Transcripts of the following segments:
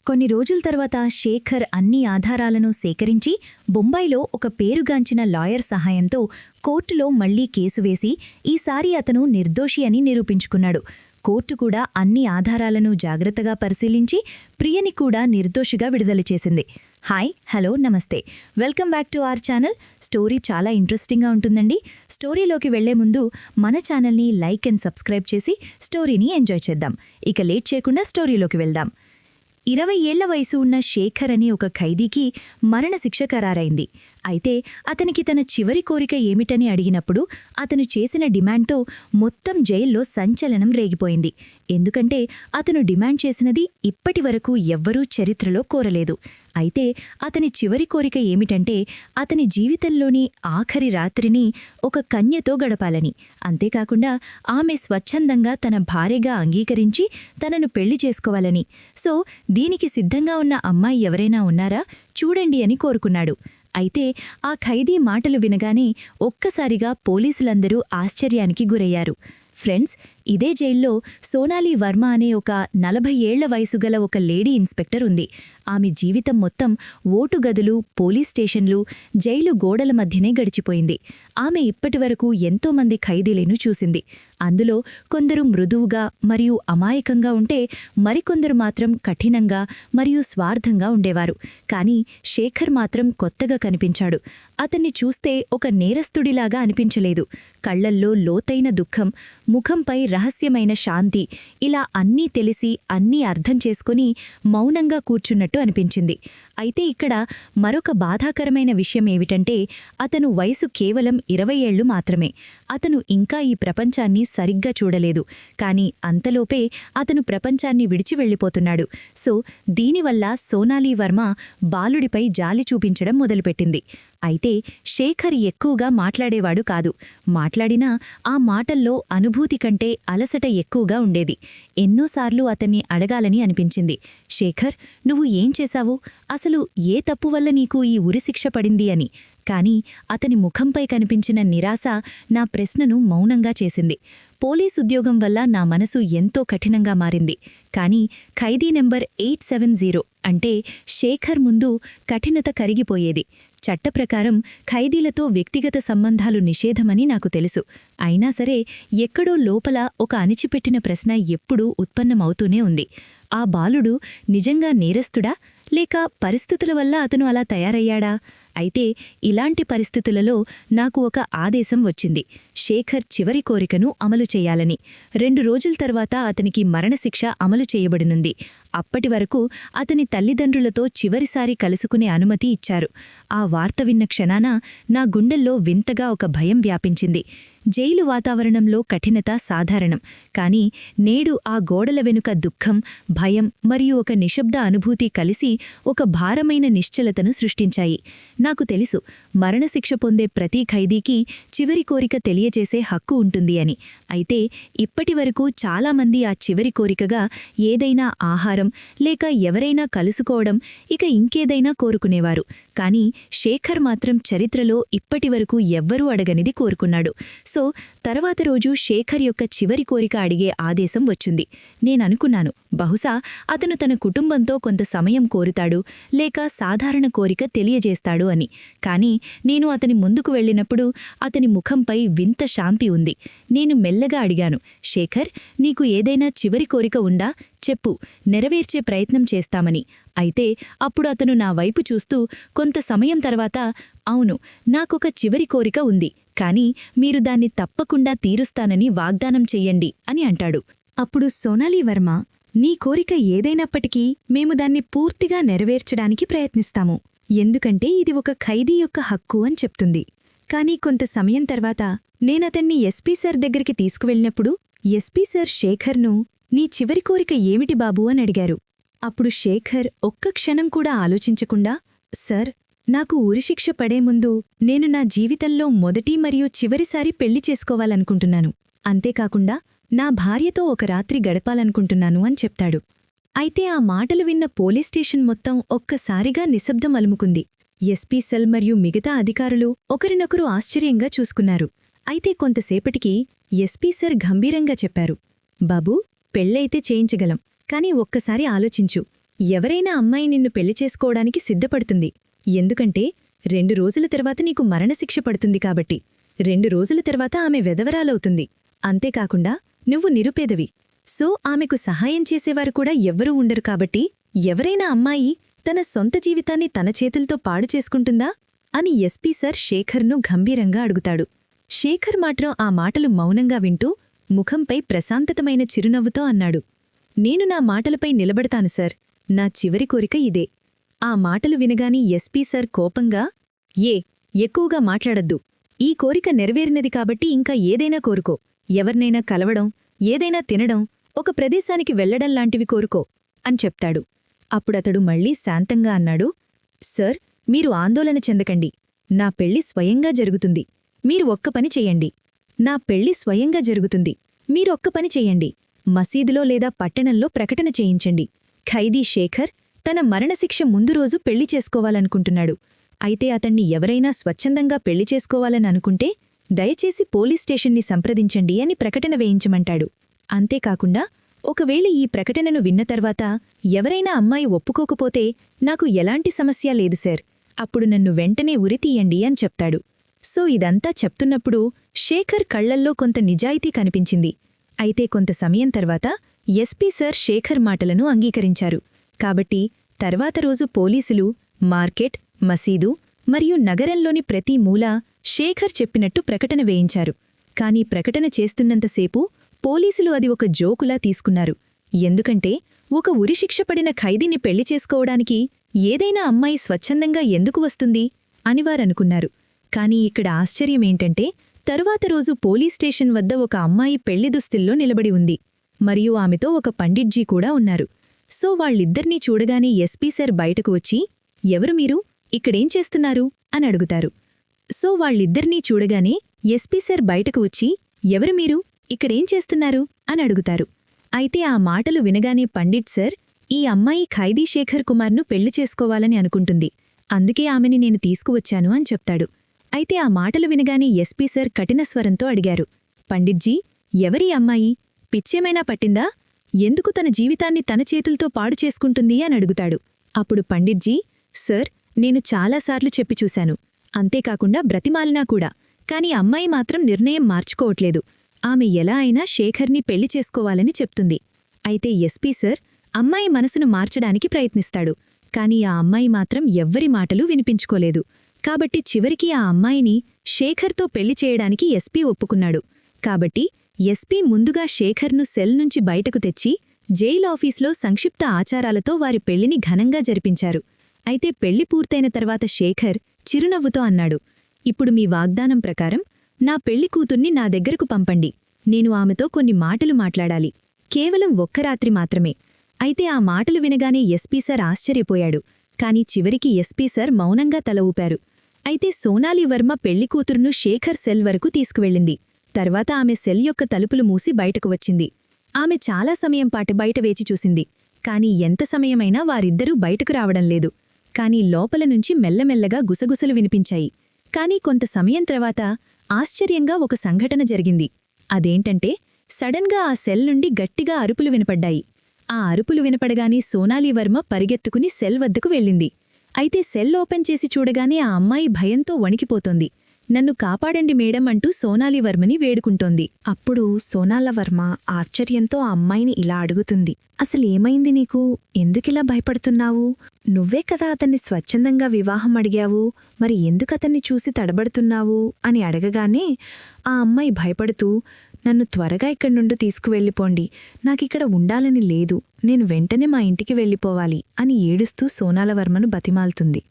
కొన్ని రోజుల తర్వాత శేఖర్ అన్ని ఆధారాలను సేకరించి బొంబాయిలో ఒక పేరుగాంచిన లాయర్ సహాయంతో కోర్టులో మళ్లీ కేసు వేసి ఈసారి అతను నిర్దోషి అని నిరూపించుకున్నాడు. కోర్టు కూడా అన్ని ఆధారాలను జాగ్రత్తగా పరిశీలించి ప్రియని కూడా నిర్దోషిగా విడుదల చేసింది. హాయ్, హలో, నమస్తే, welcome back to our channel. Story చాలా ఇంట్రెస్టింగ్గా ఉంటుందండి. స్టోరీలోకి వెళ్లే ముందు మన ఛానల్ని లైక్ అండ్ సబ్స్క్రైబ్ చేసి స్టోరీని ఎంజాయ్ చేద్దాం. ఇక లేట్ చేయకుండా స్టోరీలోకి వెళ్దాం. 20 ఏళ్ల వయసు ఉన్న శేఖర్ అని ఒక ఖైదీకి మరణశిక్ష ఖరారైంది. అయితే అతనికి తన చివరి కోరిక ఏమిటని అడిగినప్పుడు అతను చేసిన డిమాండ్తో మొత్తం జైల్లో సంచలనం రేగిపోయింది. ఎందుకంటే అతను డిమాండ్ చేసినది ఇప్పటివరకు ఎవ్వరూ చరిత్రలో కోరలేదు. అయితే అతని చివరి కోరిక ఏమిటంటే అతని జీవితంలోని ఆఖరి రాత్రిని ఒక కన్యతో గడపాలని, అంతేకాకుండా ఆమె స్వచ్ఛందంగా తన భార్యగా అంగీకరించి తనను పెళ్లి చేసుకోవాలని. సో దీనికి సిద్ధంగా ఉన్న అమ్మాయి ఎవరైనా ఉన్నారా చూడండి అని కోరుకున్నాడు. అయితే ఆ ఖైదీ మాటలు వినగానే ఒక్కసారిగా పోలీసులందరూ ఆశ్చర్యానికి గురయ్యారు. ఫ్రెండ్స్, ఇదే జైల్లో సోనాలి వర్మ అనే ఒక 40 ఏళ్ల వయసు గల ఒక లేడీ ఇన్స్పెక్టర్ ఉంది. ఆమె జీవితం మొత్తం ఓటు గదులు, పోలీస్ స్టేషన్లు, జైలు గోడల మధ్యనే గడిచిపోయింది. ఆమె ఇప్పటివరకు ఎంతోమంది ఖైదీలను చూసింది. అందులో కొందరు మృదువుగా మరియు అమాయకంగా ఉంటే మరికొందరు మాత్రం కఠినంగా మరియు స్వార్థంగా ఉండేవారు. కానీ శేఖర్ మాత్రం కొత్తగా కనిపించాడు. అతన్ని చూస్తే ఒక నేరస్తుడిలాగా అనిపించలేదు. కళ్లల్లో లోతైన దుఃఖం, ముఖంపై రహస్యమైన శాంతి, ఇలా అన్నీ తెలిసి అన్నీ అర్థం చేసుకుని మౌనంగా కూర్చున్నట్టు అనిపించింది. అయితే ఇక్కడ మరొక బాధాకరమైన విషయం ఏమిటంటే అతను వయసు కేవలం 20 ఏళ్లు మాత్రమే. అతను ఇంకా ఈ ప్రపంచాన్ని సరిగ్గా చూడలేదు. కానీ అంతలోపే అతను ప్రపంచాన్ని విడిచి వెళ్ళిపోతున్నాడు. సో దీనివల్ల సోనాలి వర్మ బాలుడిపై జాలి చూపించడం మొదలుపెట్టింది. అయితే శేఖర్ ఎక్కువగా మాట్లాడేవాడు కాదు. మాట్లాడినా ఆ మాటల్లో అనుభూతి కంటే అలసట ఎక్కువగా ఉండేది. ఎన్నోసార్లు అతన్ని అడగాలని అనిపించింది, శేఖర్, నువ్వు ఏం చేశావు? అసలు ఏ తప్పు వల్ల నీకు ఈ ఉరిశిక్ష పడింది అని. కానీ అతని ముఖంపై కనిపించిన నిరాశ నా ప్రశ్నను మౌనంగా చేసింది. పోలీసుద్యోగం వల్ల నా మనసు ఎంతో కఠినంగా మారింది. కానీ ఖైదీ నెంబర్ 870 అంటే శేఖర్ ముందు కఠినత కరిగిపోయేది. చట్టప్రకారం ఖైదీలతో వ్యక్తిగత సంబంధాలు నిషేధమని నాకు తెలుసు. అయినా సరే ఎక్కడో లోపల ఒక అణిచిపెట్టిన ప్రశ్న ఎప్పుడూ ఉత్పన్నమవుతూనే ఉంది. ఆ బాలుడు నిజంగా నేరస్తుడా, లేక పరిస్థితుల వల్ల అతను అలా తయారయ్యాడా? అయితే ఇలాంటి పరిస్థితులలో నాకు ఒక ఆదేశం వచ్చింది, శేఖర్ చివరి కోరికను అమలు చేయాలని. 2 రోజుల తర్వాత అతనికి మరణశిక్ష అమలు చేయబడనుంది. అప్పటి వరకు అతని తల్లిదండ్రులతో చివరిసారి కలుసుకునే అనుమతి ఇచ్చారు. ఆ వార్త విన్న క్షణాన నా గుండెల్లో వింతగా ఒక భయం వ్యాపించింది. జైలు వాతావరణంలో కఠినత సాధారణం. కానీ నేడు ఆ గోడల వెనుక దుఃఖం, భయం మరియు ఒక నిశ్శబ్ద అనుభూతి కలిసి ఒక భారమైన నిశ్చలతను సృష్టించాయి. నాకు తెలుసు, మరణశిక్ష పొందే ప్రతి ఖైదీకి చివరి కోరిక తెలియజేసే హక్కు ఉంటుంది అని. అయితే ఇప్పటివరకు చాలామంది ఆ చివరి కోరికగా ఏదైనా ఆహారం లేక ఎవరైనా కలుసుకోవడం, ఇక ఇంకేదైనా కోరుకునేవారు. కానీ శేఖర్ మాత్రం చరిత్రలో ఇప్పటివరకు ఎవ్వరూ అడగనిది కోరుకున్నాడు. సో తర్వాత రోజు శేఖర్ యొక్క చివరి కోరిక అడిగే ఆదేశం వచ్చింది. నేననుకున్నాను, బహుశా అతను తన కుటుంబంతో కొంత సమయం కోరుతాడు, లేక సాధారణ కోరిక తెలియజేస్తాడు అని. కానీ నేను అతని ముందుకు వెళ్ళినప్పుడు అతని ముఖంపై వింత శాంతి ఉంది. నేను మెల్లగా అడిగాను, శేఖర్, నీకు ఏదైనా చివరి కోరిక ఉందా? చెప్పు, నెరవేర్చే ప్రయత్నం చేస్తామని. అయితే అప్పుడు అతను నా వైపు చూస్తూ కొంత సమయం తర్వాత, అవును, నాకొక చివరి కోరిక ఉంది, కానీ మీరు దాన్ని తప్పకుండా తీరుస్తానని వాగ్దానం చెయ్యండి అని అంటాడు. అప్పుడు సోనాలి వర్మ, నీ కోరిక ఏదైనప్పటికీ మేము దాన్ని పూర్తిగా నెరవేర్చడానికి ప్రయత్నిస్తాము. ఎందుకంటే ఇది ఒక ఖైదీ యొక్క హక్కు అని చెప్తుంది. కానీ కొంత సమయం తర్వాత నేనతన్ని ఎస్పీ సార్ దగ్గరికి తీసుకువెళ్ళినప్పుడు ఎస్పీ సార్ శేఖర్ను, నీ చివరి కోరిక ఏమిటి బాబూ అని అడిగారు. అప్పుడు శేఖర్ ఒక్క క్షణం కూడా ఆలోచించకుండా, సార్, నాకు ఉరిశిక్ష పడే ముందు నేను నా జీవితంలో మొదటి మరియు చివరిసారి పెళ్లి చేసుకోవాలనుకుంటున్నాను. అంతేకాకుండా నా భార్యతో ఒక రాత్రి గడపాలనుకుంటున్నాను అని చెప్తాడు. అయితే ఆ మాటలు విన్న పోలీస్ స్టేషన్ మొత్తం ఒక్కసారిగా నిశ్శబ్దం అలుముకుంది. ఎస్పీ సెల్ మరియు మిగతా అధికారులు ఒకరినొకరు ఆశ్చర్యంగా చూసుకున్నారు. అయితే కొంతసేపటికి ఎస్పీ సార్ గంభీరంగా చెప్పారు, బాబూ, పెళ్ళైతే చేయించగలం, కాని ఒక్కసారి ఆలోచించు, ఎవరైనా అమ్మాయి నిన్ను పెళ్లి చేసుకోవడానికి సిద్ధపడుతుంది. ఎందుకంటే 2 రోజుల తర్వాత నీకు మరణశిక్ష పడుతుంది కాబట్టి. 2 రోజుల తర్వాత ఆమె వెధవరాలవుతుంది. అంతేకాకుండా నువ్వు నిరుపేదవి. సో ఆమెకు సహాయం చేసేవారు కూడా ఎవ్వరూ ఉండరు కాబట్టి ఎవరైనా అమ్మాయి తన సొంత జీవితాన్ని తన చేతులతో పాడు చేసుకుంటుందా అని ఎస్పీ సార్ శేఖర్ను గంభీరంగా అడుగుతాడు. శేఖర్ మాత్రం ఆ మాటలు మౌనంగా వింటూ ముఖంపై ప్రశాంతతమైన చిరునవ్వుతో అన్నాడు, నేను నా మాటలపై నిలబడతాను సార్. నా చివరి కోరిక ఇదే. ఆ మాటలు వినగాని ఎస్పీ సార్ కోపంగా, ఎక్కువగా మాట్లాడద్దు. ఈ కోరిక నెరవేరినది కాబట్టి ఇంకా ఏదైనా కోరుకో. ఎవర్నైనా కలవడం, ఏదైనా తినడం, ఒక ప్రదేశానికి వెళ్లడం లాంటివి కోరుకో అని చెప్తాడు. అప్పుడతడు మళ్లీ శాంతంగా అన్నాడు, సార్, మీరు ఆందోళన చెందకండి. నా పెళ్లి స్వయంగా జరుగుతుంది. మీరు ఒక్క పని చెయ్యండి. నా పెళ్లి స్వయంగా జరుగుతుంది. మీరొక్క పని చెయ్యండి. మసీదులో లేదా పట్టణంలో ప్రకటన చేయించండి. ఖైదీ శేఖర్ తన మరణశిక్ష ముందు రోజు పెళ్లి చేసుకోవాలనుకుంటున్నాడు. అయితే అతన్ని ఎవరైనా స్వచ్ఛందంగా పెళ్లి చేసుకోవాలని అనుకుంటే దయచేసి పోలీస్ స్టేషన్ని సంప్రదించండి అని ప్రకటన వేయించమంటాడు. అంతేకాకుండా ఒకవేళ ఈ ప్రకటనను విన్న తర్వాత ఎవరైనా అమ్మాయి ఒప్పుకోకపోతే నాకు ఎలాంటి సమస్య లేదు సార్. అప్పుడు నన్ను వెంటనే ఉరితీయండి అని చెప్తాడు. సో ఇదంతా చెప్తున్నప్పుడు శేఖర్ కళ్లల్లో కొంత నిజాయితీ కనిపించింది. అయితే కొంత సమయం తర్వాత ఎస్పీ సార్ శేఖర్ మాటలను అంగీకరించారు. కాబట్టి తర్వాత రోజు పోలీసులు మార్కెట్, మసీదు మరియు నగరంలోని ప్రతి మూలా శేఖర్ చెప్పినట్టు ప్రకటన వేయించారు. కాని ప్రకటన చేస్తున్నంతసేపు పోలీసులు అది ఒక జోకులా తీసుకున్నారు. ఎందుకంటే ఒక ఉరిశిక్ష పడిన ఖైదీని పెళ్లి చేసుకోవడానికి ఏదైనా అమ్మాయి స్వచ్ఛందంగా ఎందుకు వస్తుంది అని వారనుకున్నారు. కాని ఇక్కడ ఆశ్చర్యమేంటంటే తరువాత రోజు పోలీస్ స్టేషన్ వద్ద ఒక అమ్మాయి పెళ్లి దుస్తుల్లో నిలబడి ఉంది. మరియు ఆమెతో ఒక పండిట్జీ కూడా ఉన్నారు. సో వాళ్ళిద్దర్నీ చూడగానే ఎస్పీ సార్ బయటకు వచ్చి, ఎవరు మీరు, ఇక్కడేం చేస్తున్నారు అని అడుగుతారు. సో వాళ్ళిద్దర్నీ చూడగానే ఎస్పీ సార్ బయటకు వచ్చి, ఎవరు మీరు, ఇక్కడేం చేస్తున్నారు అని అడుగుతారు. అయితే ఆ మాటలు వినగానే పండిట్ సార్, ఈ అమ్మాయి ఖైదీ శేఖర్ కుమార్ను పెళ్లి చేసుకోవాలని అనుకుంటుంది. అందుకే ఆమెని నేను తీసుకువచ్చాను అని చెప్తాడు. అయితే ఆ మాటలు వినగానే ఎస్పీ సార్ కఠిన స్వరంతో అడిగారు, పండిట్జీ, ఎవరీ అమ్మాయి? పిచ్చేమైనా పట్టిందా? ఎందుకు తన జీవితాన్ని తన చేతులతో పాడు చేసుకుంటుంది అని అడుగుతాడు. అప్పుడు పండిట్జీ, సర్, నేను చాలాసార్లు చెప్పి చూశాను. అంతేకాకుండా బ్రతిమాలినా కూడా. కాని అమ్మాయి మాత్రం నిర్ణయం మార్చుకోవట్లేదు. ఆమె ఎలా అయినా శేఖర్ని పెళ్లి చేసుకోవాలని చెప్తుంది. అయితే ఎస్పీ సార్ అమ్మాయి మనసును మార్చడానికి ప్రయత్నిస్తాడు. కాని ఆ అమ్మాయి మాత్రం ఎవ్వరి మాటలు వినిపించుకోలేదు. కాబట్టి చివరికి ఆ అమ్మాయిని శేఖర్తో పెళ్లి చేయడానికి ఎస్పీ ఒప్పుకున్నాడు. కాబట్టి ఎస్పీ ముందుగా శేఖర్ను సెల్ నుంచి బయటకు తెచ్చి జైలు ఆఫీస్లో సంక్షిప్త ఆచారాలతో వారి పెళ్లిని ఘనంగా జరిపించారు. అయితే పెళ్లి పూర్తయిన తర్వాత శేఖర్ చిరునవ్వుతో అన్నాడు, ఇప్పుడు మీ వాగ్దానం ప్రకారం నా పెళ్లి కూతుర్ని నా దగ్గరకు పంపండి. నేను ఆమెతో కొన్ని మాటలు మాట్లాడాలి. కేవలం ఒక్క రాత్రి మాత్రమే. అయితే ఆ మాటలు వినగానే ఎస్పీ సార్ ఆశ్చర్యపోయాడు. కాని చివరికి ఎస్పీ సార్ మౌనంగా తల ఊపారు. అయితే సోనాలి వర్మ పెళ్లి కూతురును శేఖర్ సెల్ వరకు తీసుకువెళ్ళింది. తర్వాత ఆమె సెల్ యొక్క తలుపులు మూసి బయటకు వచ్చింది. ఆమె చాలా సమయం పాటు బయట వేచి చూసింది. కాని ఎంత సమయమైనా వారిద్దరూ బయటకు రావడం లేదు. కాని లోపల నుంచి మెల్లమెల్లగా గుసగుసలు వినిపించాయి. కాని కొంత సమయం తర్వాత ఆశ్చర్యంగా ఒక సంఘటన జరిగింది. అదేంటంటే సడన్గా ఆ సెల్ నుండి గట్టిగా అరుపులు వినపడ్డాయి. ఆ అరుపులు వినపడగానే సోనాలి వర్మ పరిగెత్తుకుని సెల్ వద్దకు వెళ్ళింది. అయితే సెల్ ఓపెన్ చేసి చూడగానే ఆ అమ్మాయి భయంతో వణికిపోతోంది. నన్ను కాపాడండి మేడం అంటూ సోనాలి వర్మని వేడుకుంటోంది. అప్పుడు సోనాల వర్మ ఆశ్చర్యంతో ఆ అమ్మాయిని ఇలా అడుగుతుంది, అసలేమైంది నీకు? ఎందుకిలా భయపడుతున్నావు? నువ్వే కదా అతన్ని స్వచ్ఛందంగా వివాహం అడిగావు, మరి ఎందుకతన్ని చూసి తడబడుతున్నావు అని అడగగానే ఆ అమ్మాయి భయపడుతూ, నన్ను త్వరగా ఇక్కడి నుండి తీసుకువెళ్ళిపోండి, నాకిక్కడ ఉండాలని లేదు, నేను వెంటనే మా ఇంటికి వెళ్ళిపోవాలి అని ఏడుస్తూ సోనాల వర్మను బతిమాలుతుంది.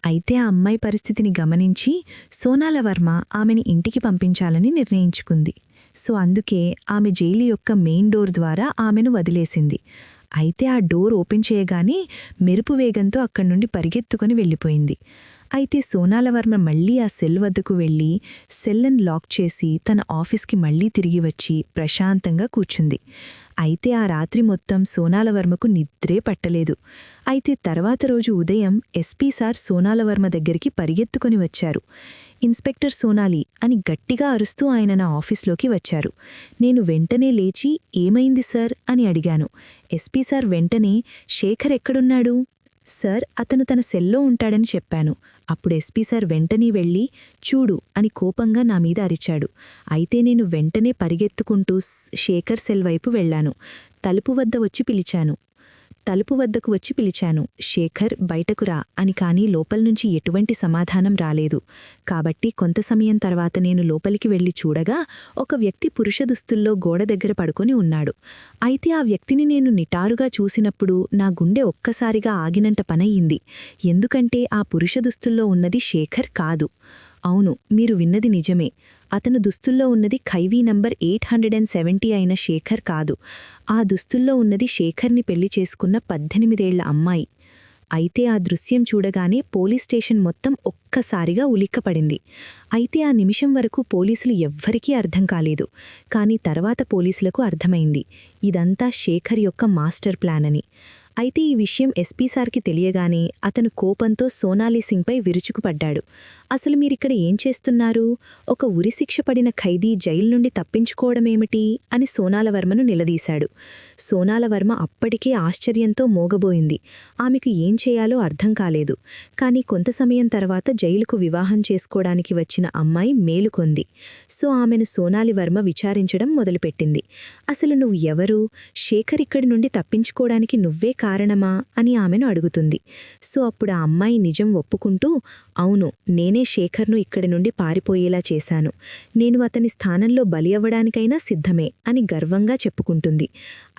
అయితే ఆ అమ్మాయి పరిస్థితిని గమనించి సోనాల వర్మ ఆమెని ఇంటికి పంపించాలని నిర్ణయించుకుంది. సో అందుకే ఆమె జైలు యొక్క మెయిన్ డోర్ ద్వారా ఆమెను వదిలేసింది. అయితే ఆ డోర్ ఓపెన్ చేయగానే మెరుపు వేగంతో అక్కడి నుండి పరిగెత్తుకుని వెళ్ళిపోయింది. అయితే సోనాలవర్మ మళ్లీ ఆ సెల్ వద్దకు వెళ్లి సెల్లను లాక్ చేసి తన ఆఫీస్కి మళ్లీ తిరిగి వచ్చి ప్రశాంతంగా కూర్చుంది. అయితే ఆ రాత్రి మొత్తం సోనాలవర్మకు నిద్రే పట్టలేదు. అయితే తర్వాత రోజు ఉదయం ఎస్పీ సార్ సోనాలవర్మ దగ్గరికి పరిగెత్తుకొని వచ్చారు. ఇన్స్పెక్టర్ సోనాలి అని గట్టిగా అరుస్తూ ఆయన నా ఆఫీస్లోకి వచ్చారు. నేను వెంటనే లేచి ఏమైంది సార్ అని అడిగాను. ఎస్పీ సార్ వెంటనే శేఖర్ ఎక్కడున్నాడు? సార్ అతను తన సెల్లో ఉంటాడని చెప్పాను. అప్పుడు ఎస్పీ సార్ వెంటనే వెళ్ళి చూడు అని కోపంగా నా మీద అరిచాడు. అయితే నేను వెంటనే పరిగెత్తుకుంటూ శేఖర్ సెల్ వైపు వెళ్లాను. తలుపు వద్దకు వచ్చి పిలిచాను. శేఖర్ బయటకు రా అని. కానీ లోపల్నుంచి ఎటువంటి సమాధానం రాలేదు. కాబట్టి కొంత సమయం తర్వాత నేను లోపలికి వెళ్లి చూడగా ఒక వ్యక్తి పురుష దుస్తుల్లో గోడ దగ్గర పడుకొని ఉన్నాడు. అయితే ఆ వ్యక్తిని నేను నిటారుగా చూసినప్పుడు నా గుండె ఒక్కసారిగా ఆగినంట పనయ్యింది. ఎందుకంటే ఆ పురుష దుస్తుల్లో ఉన్నది శేఖర్ కాదు. అవును, మీరు విన్నది నిజమే. అతను దుస్తుల్లో ఉన్నది ఖైవీ నంబర్ 870 అయిన శేఖర్ కాదు. ఆ దుస్తుల్లో ఉన్నది శేఖర్ని పెళ్లి చేసుకున్న 18 ఏళ్ల అమ్మాయి. అయితే ఆ దృశ్యం చూడగానే పోలీస్ స్టేషన్ మొత్తం ఒక్కసారిగా ఉలిక్కపడింది. అయితే ఆ నిమిషం వరకు పోలీసులు ఎవ్వరికీ అర్థం కాలేదు. కానీ తర్వాత పోలీసులకు అర్థమైంది ఇదంతా శేఖర్ యొక్క మాస్టర్ ప్లాన్ అని. అయితే ఈ విషయం ఎస్పీ సార్కి తెలియగానే అతను కోపంతో సోనాలి సింగ్పై విరుచుకుపడ్డాడు. అసలు మీరిక్కడ ఏం చేస్తున్నారు? ఒక ఉరిశిక్ష పడిన ఖైదీ జైలు నుండి తప్పించుకోవడమేమిటి అని సోనాలవర్మను నిలదీశాడు. సోనాలవర్మ అప్పటికే ఆశ్చర్యంతో మోగబోయింది. ఆమెకు ఏం చేయాలో అర్థం కాలేదు. కానీ కొంత సమయం తర్వాత జైలుకు వివాహం చేసుకోవడానికి వచ్చిన అమ్మాయి మేలుకొంది. సో ఆమెను సోనాలివర్మ విచారించడం మొదలుపెట్టింది. అసలు నువ్వు ఎవరు? శేఖర్ ఇక్కడి నుండి తప్పించుకోవడానికి నువ్వే కారణమా అని ఆమెను అడుగుతుంది. సో అప్పుడు ఆ అమ్మాయి నిజం ఒప్పుకుంటూ అవును, నేనే శేఖర్ను ఇక్కడి నుండి పారిపోయేలా చేశాను. నేను అతని స్థానంలో బలి అవ్వడానికైనా సిద్ధమే అని గర్వంగా చెప్పుకుంటుంది.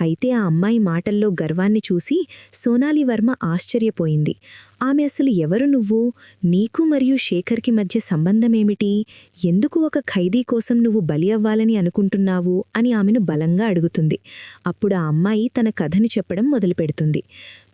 అయితే ఆ అమ్మాయి మాటల్లో గర్వాన్ని చూసి సోనాలివర్మ ఆశ్చర్యపోయింది. ఆమె అసలు ఎవరు? నువ్వు, నీకు మరియు శేఖర్కి మధ్య సంబంధమేమిటి? ఎందుకు ఒక ఖైదీ కోసం నువ్వు బలి అవ్వాలని అనుకుంటున్నావు అని ఆమెను బలంగా అడుగుతుంది. అప్పుడు ఆ అమ్మాయి తన కథని చెప్పడం మొదలుపెడుతుంది.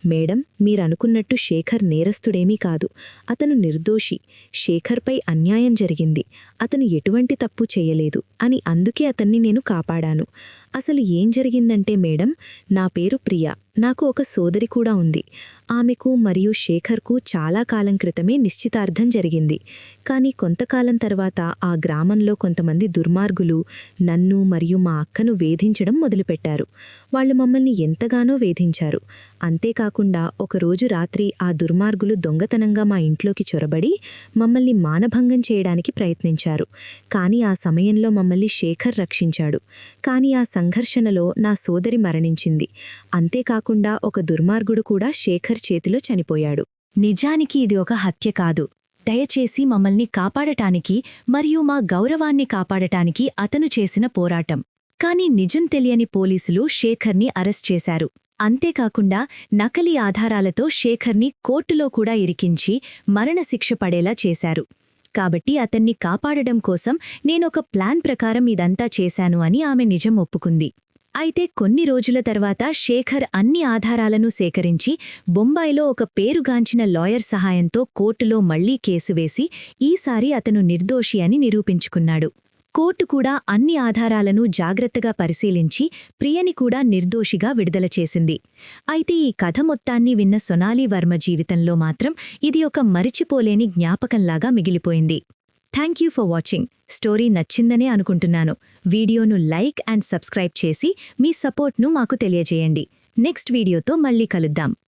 మేడం, మీరనుకున్నట్టు శేఖర్ నేరస్తుడేమీ కాదు. అతను నిర్దోషి. శేఖర్పై అన్యాయం జరిగింది. అతను ఎటువంటి తప్పు చేయలేదు అని అందుకే అతన్ని నేను కాపాడాను. అసలు ఏం జరిగిందంటే మేడం, నా పేరు ప్రియా. నాకు ఒక సోదరి కూడా ఉంది. ఆమెకు మరియు శేఖర్కు చాలా కాలం క్రితమే నిశ్చితార్థం జరిగింది. కానీ కొంతకాలం తర్వాత ఆ గ్రామంలో కొంతమంది దుర్మార్గులు నన్ను మరియు మా అక్కను వేధించడం మొదలుపెట్టారు. వాళ్ళు మమ్మల్ని ఎంతగానో వేధించారు. అంతేకాకుండా ఒకరోజు రాత్రి ఆ దుర్మార్గులు దొంగతనంగా మా ఇంట్లోకి చొరబడి మమ్మల్ని మానభంగం చేయడానికి ప్రయత్నించారు. కానీ ఆ సమయంలో మమ్మల్ని శేఖర్ రక్షించాడు. కానీ ఆ సంఘర్షణలో నా సోదరి మరణించింది. అంతేకాకుండా ఒక దుర్మార్గుడు కూడా శేఖర్ చేతిలో చనిపోయాడు. నిజానికి ఇది ఒక హత్య కాదు. దయచేసి మమ్మల్ని కాపాడటానికి మరియు మా గౌరవాన్ని కాపాడటానికి అతను చేసిన పోరాటం. కాని నిజం తెలియని పోలీసులు శేఖర్ని అరెస్ట్ చేశారు. అంతేకాకుండా నకలీ ఆధారాలతో శేఖర్ని కోర్టులో కూడా ఇరికించి మరణశిక్ష పడేలా చేశారు. కాబట్టి అతన్ని కాపాడడం కోసం నేనొక ప్లాన్ ప్రకారం ఇదంతా చేశాను అని ఆమె నిజం ఒప్పుకుంది. అయితే కొన్ని రోజుల తర్వాత శేఖర్ అన్ని ఆధారాలను సేకరించి బొంబాయిలో ఒక పేరుగాంచిన లాయర్ సహాయంతో కోర్టులో మళ్లీ కేసు వేసి ఈసారి అతను నిర్దోషి అని నిరూపించుకున్నాడు. కోర్టు కూడా అన్ని ఆధారాలను జాగ్రత్తగా పరిశీలించి ప్రియని కూడా నిర్దోషిగా విడుదల చేసింది. అయితే ఈ కథ మొత్తాన్ని విన్న సోనాలి వర్మ జీవితంలో మాత్రం ఇది ఒక మరిచిపోలేని జ్ఞాపకంలాగా మిగిలిపోయింది. Thank you for watching. Story నచ్చిందనే అనుకుంటున్నాను. వీడియోను లైక్ అండ్ సబ్స్క్రైబ్ చేసి మీ సపోర్ట్ను మాకు తెలియజేయండి. నెక్స్ట్ వీడియోతో మళ్ళీ కలుద్దాం.